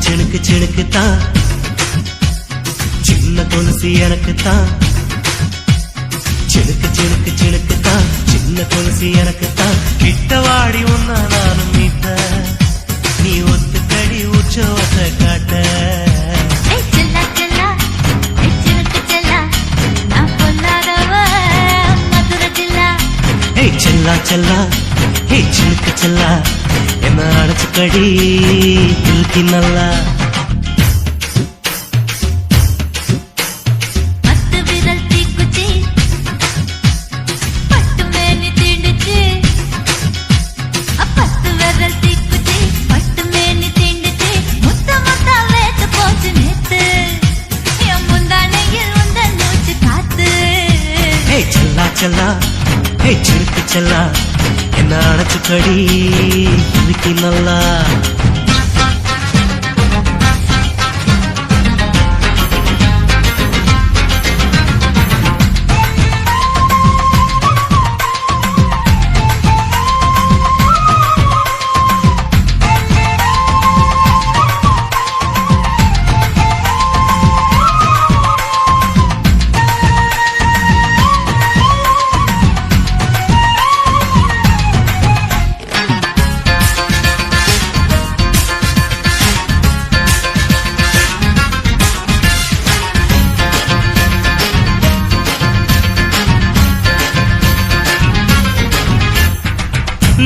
சிணுக்கு சிணுக்குத்தான் சின்ன கொலுசு எனக்குத்தான் சிணுக்கு சிணுக்கு சிணுக்குத்தான் சின்ன கொலுசு எனக்குத்தான் கிட்டவாடி உன்னா நானும் மீட்ட நீ ஒத்துக்கடி உற்சவத்தை காட்ட செல்லா செல்லா ஹே சிலுக்கு செல்லா என்ன அடைச்சுக்கடி இழுத்தி நல்லா செல்லா ஹே சிலுக்கு செல்லா என்ன அடைச்சுக்கடி இழுத்தி நல்லா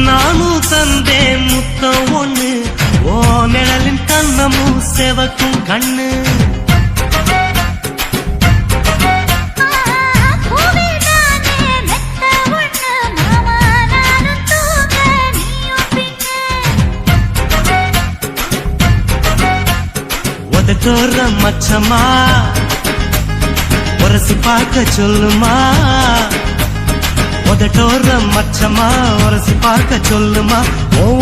நானும் தந்தே முத்தம் ஒண்ணு ஓ நிழலின் கண்ணமும் செவக்கும் கண்ணு உதட்டோர மச்சமா உரசி பார்க்க சொல்லுமா உதட்டோர மச்சமா உரசி பார்க்க சொல்லுமா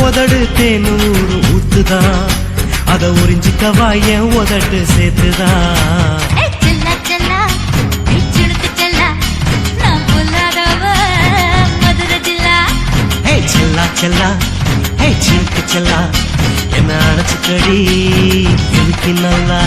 உதடு தேனூறு ஊத்துதான் அத உறிஞ்சிக்கவா என் உதட்டு சேர்த்துதான் செல்லா செல்லா ஹே சிலுக்கு செல்லா என்ன அடைச்சுக்கடி இழுத்தி நல்லா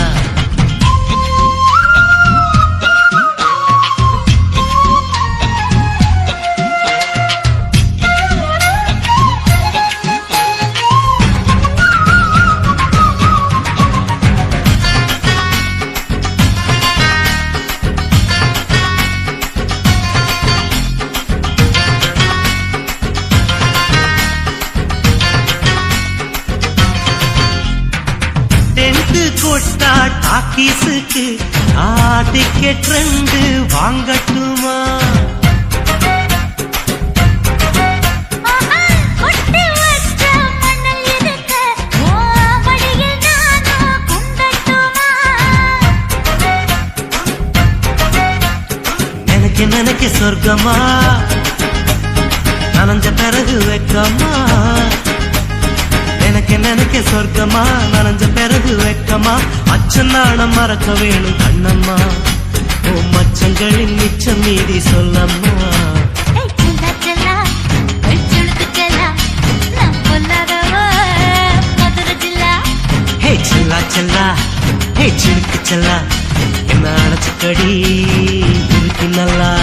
கொட்டா டாக்கீஸுக்கு டிக்கெட் 2 வாங்கட்டுமா நினைக்க நினைக்க சொர்க்கமா நனைஞ்ச பிறகு வெக்கமா எனக்கு நினைக்க சொர்க்கமா நனைஞ்ச பிறகு வெக்கமா அச்சநாணம் மறக்க வேணும் கண்ணம்மா ஓ மச்சங்களின் மிச்சம் மீதி சொல்லம்மா ஹே செல்லா செல்லா ஹே சிலுக்கு செல்லா என்ன அடைச்சுக்கடி இழுத்தி நல்லா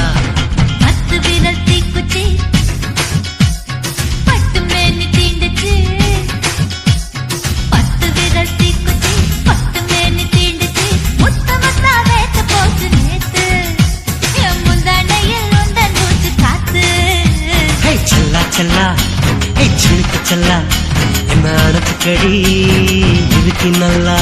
செல்லா ஹே சிலுக்கு செல்லா என்ன அடைச்சுக்கடி இழுத்தி நல்லா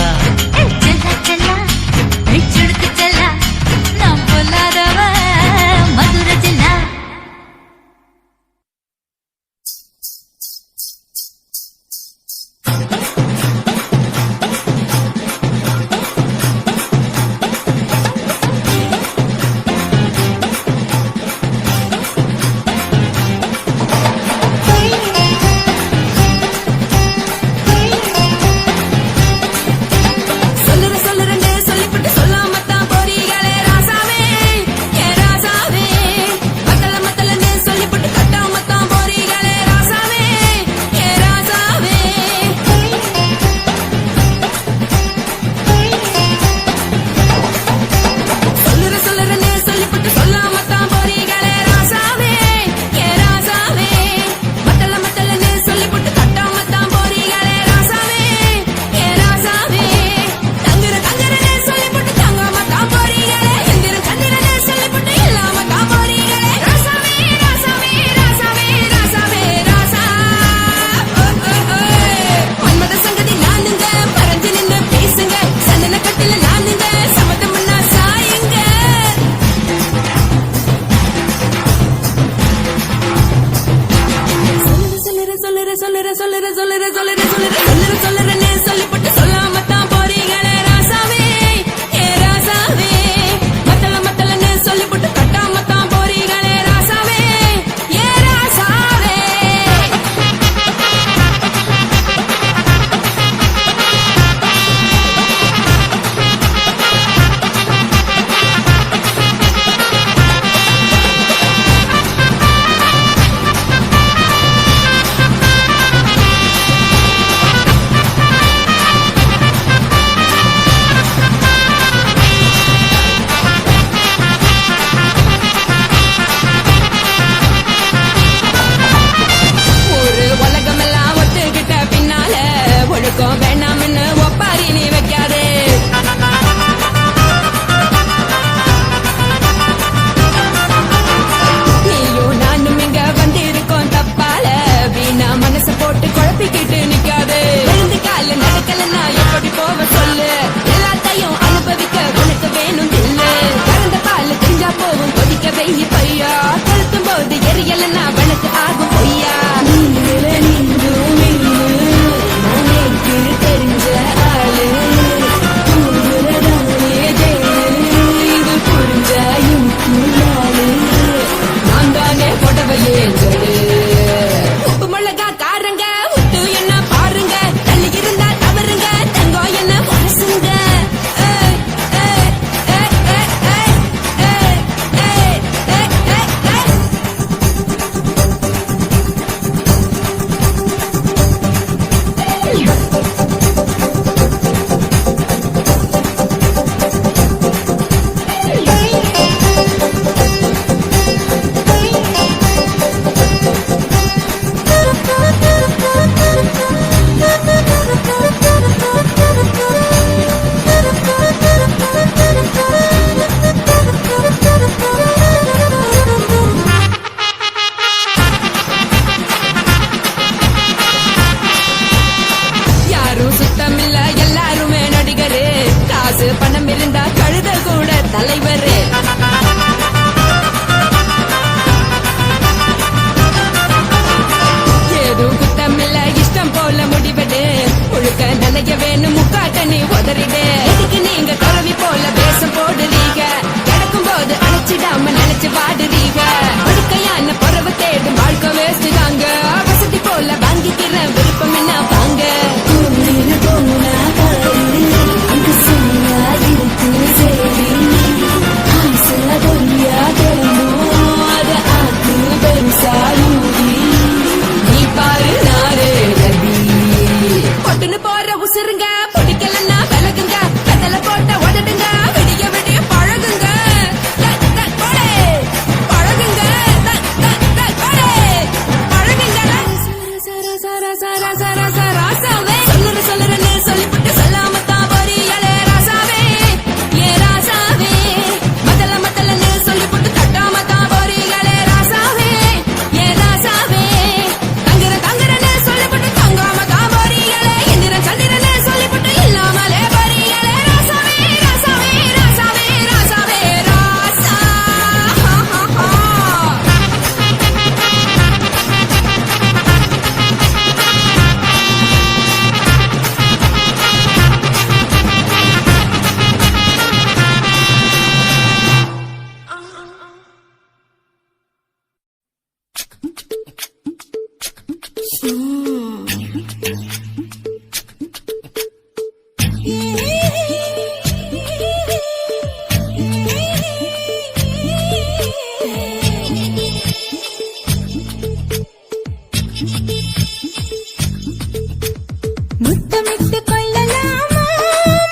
முத்தமிட்டு கொள்ளலாமா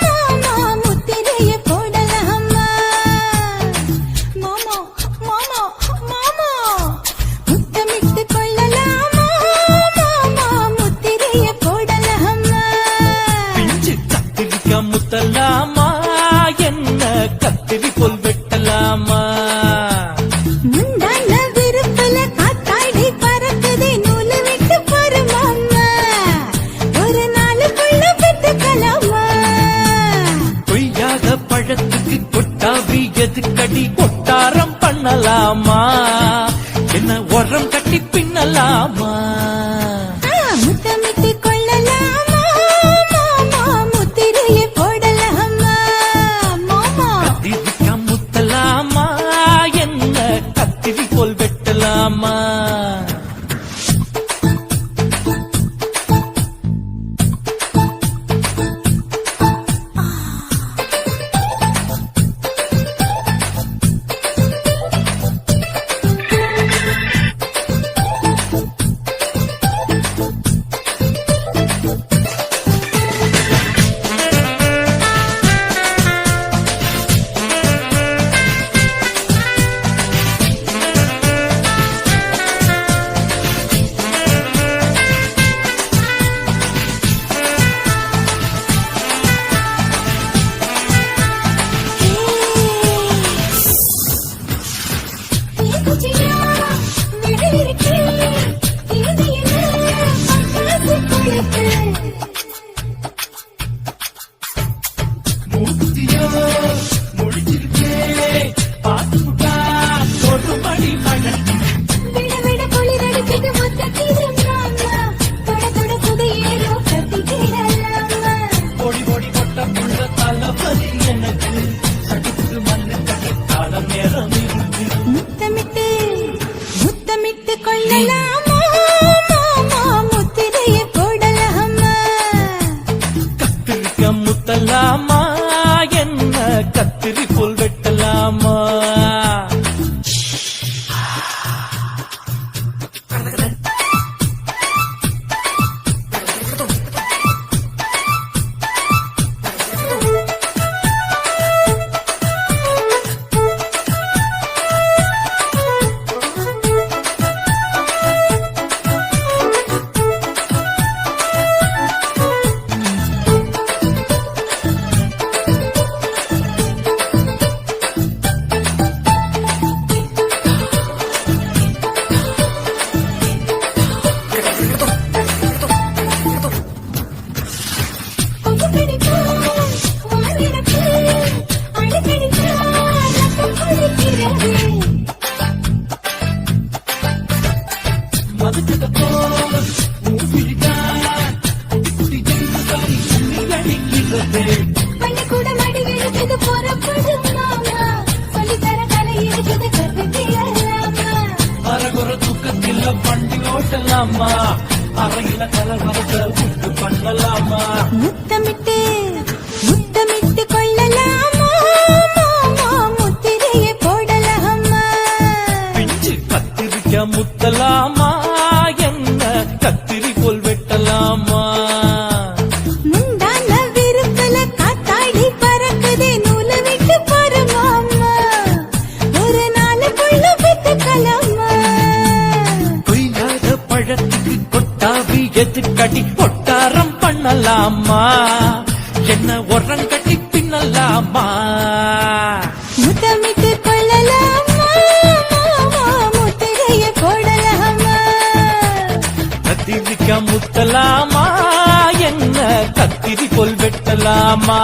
மாமா முத்திரைய போடலாமா மாமா மாமா மாமா முத்தமிட்டு கொள்ளலாமா மாமா முத்திரைய போடலாமா பிஞ்சு கத்திரிக்கா முத்தலாமா என்ன கத்திரி போல் வெட்டலாமா முந்தான விருப்பல காத்தாடி பறக்குதே நூலை விட்டு பாரு மாமா ஒரு நாளுக்குள்ள பெற்றுக்கலாமா பொய்யாத பழத்துக்கு கொட்டாவி எதுக்கடி கொட்டாரம் பண்ணலாமா என்ன உரம் கட்டி பின்னலாமா முத்தமிட்டு கொள்ளலாமா மாமா முத்திரைய போடலாமா மாமா கத்திரிக்கா முத்தலாமா என்ன கத்திரி போல் வெட்டலாமா முத்தமிட்டு கொள்ளலாமா மாமா முத்திரைய போடலாமா கத்திரிக்கா முத்தலாமா என்ன கத்திரி போல் வெட்டலாமா பள்ளிக்கூட மடி எடுத்தது புறப்படும் மாமா சொல்லித்தர கலை இருக்குது கத்துக்கலாமா அறகுற தூக்கத்தில் வண்டி ஓட்டலாமா அறையில கலவரத்தை விட்டு பண்ணலாமா முத்தமிட்டு முத்தமிட்டு கொள்ளலாமா மாமா முத்திரைய போடலாமா பிஞ்சு கத்திரிக்கா முத்தலாமா என்ன கத்திரி போல் வெட்டலாமா முந்தான விருப்பல காத்தாடி பறக்குதே நூலை விட்டு பாரு மாமா ஒரு நாளுக்குள்ள பெற்றுக்கலாமா பொய்யாத பழத்துக்கு கொட்டாவி எதுக்கடி கொட்டாரம் பண்ணலாமா என்ன உரம் கட்டி பின்னலாமா முத்தமிட்டு கொள்ளலாமா மாமா முத்திரைய போடலாமா கத்திரிக்கா முத்தலாமா என்ன கத்திரி போல் வெட்டலாமா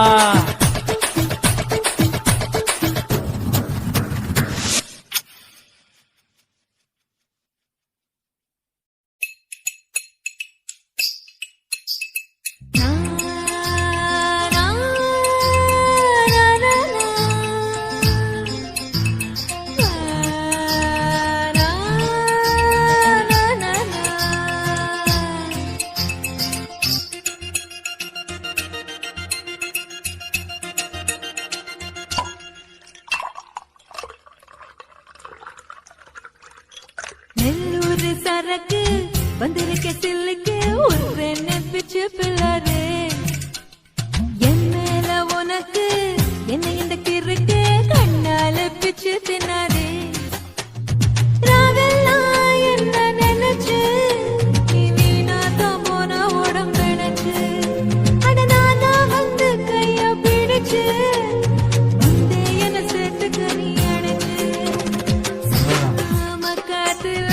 சரக்கு வந்திருக்க சில்லுக்கு ஒரு பிச்சு பிள்ளாரு என் மேல உனக்கு என்ன இந்த கிறுக்கு கண்ணால பிச்சு தின்னாரு ராவெல்லாம் என்ன நினைச்சு நீ வீணாதான் போன உடம்பெனச்சு அட நானா வந்து கைய பிடிச்சு வந்தே என்ன சேர்த்துக்க நீ அணைச்சு சாம காத்துல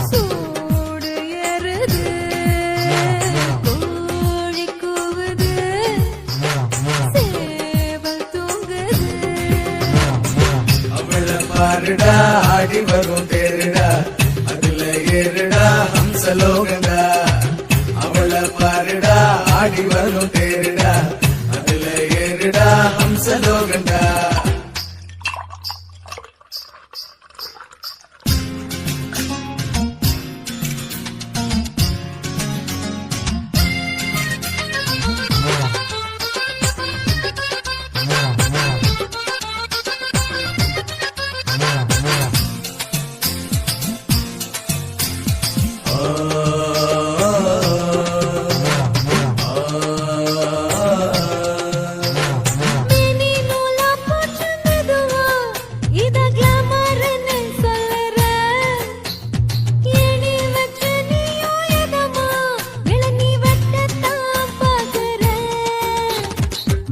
சூடு ஏறுது கோழி கூவுது சேவல் தூங்குது அவள பாருடா ஆடி வரும் தேருடா அதுல ஏறுடா ஹம்சலோகண்டா அவள பாருடா ஆடி வரும் தேருடா அதுல ஏறுடா ஹம்சலோகண்டா மினி நூலா போச்சு மெதுவா இத கிளாமர்னு சொல்லுற ஏணி வச்சு நீயும் எதமா விளநீ வெட்டத்தான் பாக்குற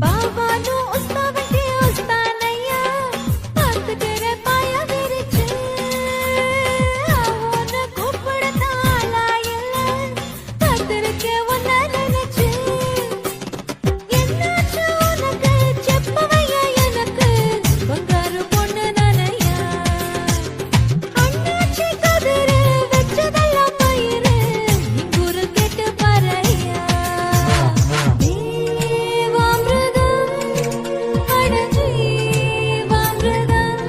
பாபானு உஸ்தாவட்டி உஸ்தானையா பார்த்துக்கிற பாய விரிச்சு அவனை கூப்பிடத்தான் ஆளா இல்ல காத்திருக்க உன்னை நினைச்சு என்னாச்சு உனக்கு செப்பவையா எனக்கு பங்காரு பொண்ணு நானையா அண்ணாச்சி கதிரு வச்சதெல்லாம் பயிரு இங்குரு கேட்டு பாறையா தேவாமிருதம் அட ஜீவாமிருதம்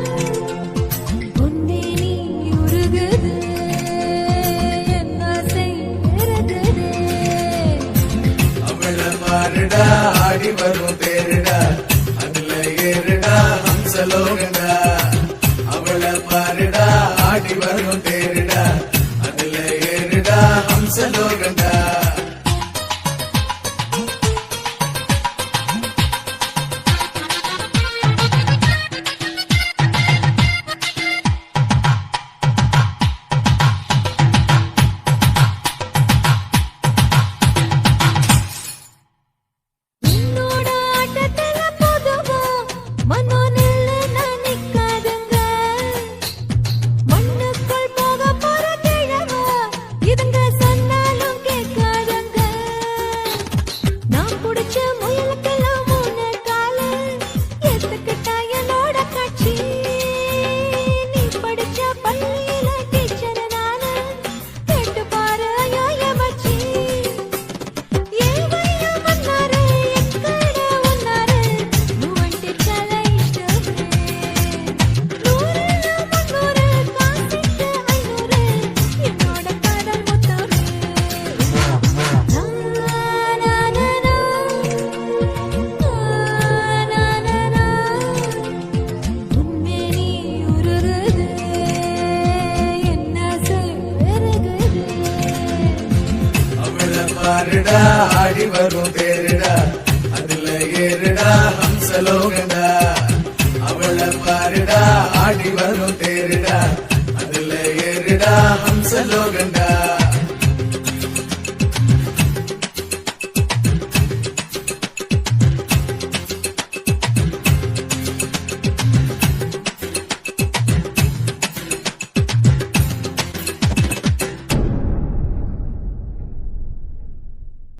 உன்னே நீ உருகுது என்ன செய்கிறது அவள பாருடா ஆடி வரும் தேருடா அதுல ஏறுடா ஹம்சலோகண்டா அவள பாருடா ஆடி வரும் தேருடா அதுல ஏறுடா ஹம்சலோகண்டா என்னோட ஆட்டத்துல பொதுவா மனோ நில்லு நான் நிக்காதுங்க மண்ணுக்குள் போக போற கிழவா இதுங்க சொன்னாலும் கேட்காதுங்க நான் புடிச்ச முயலுக்கெல்லாம் மூணு காலு எத்துக்கிட்டா என்னோட காட்சி நீ படிச்ச பள்ளியில டீச்சர் நானு கேட்டு பாரு ஐயோ எமச்சி ఏవయ్యా మన్నారే ఎక్కడ ఉన్నారు నువ్వంటే చాలా ఇష్టమే నూరులో మున్నూరు కాసిట్టు ఐనూరు என்னோட காதல் முத்தூரு உன்மே நீ உருகுது என்ன செய்கிறது அவள பாருடா ஆடி வரும் தேருடா அதுல ஏறுடா ஹம்சலோகண்டா அவள பாருடா ஆடி வரும் தேருடா அதுல ஏறுடா ஹம்சலோகண்டா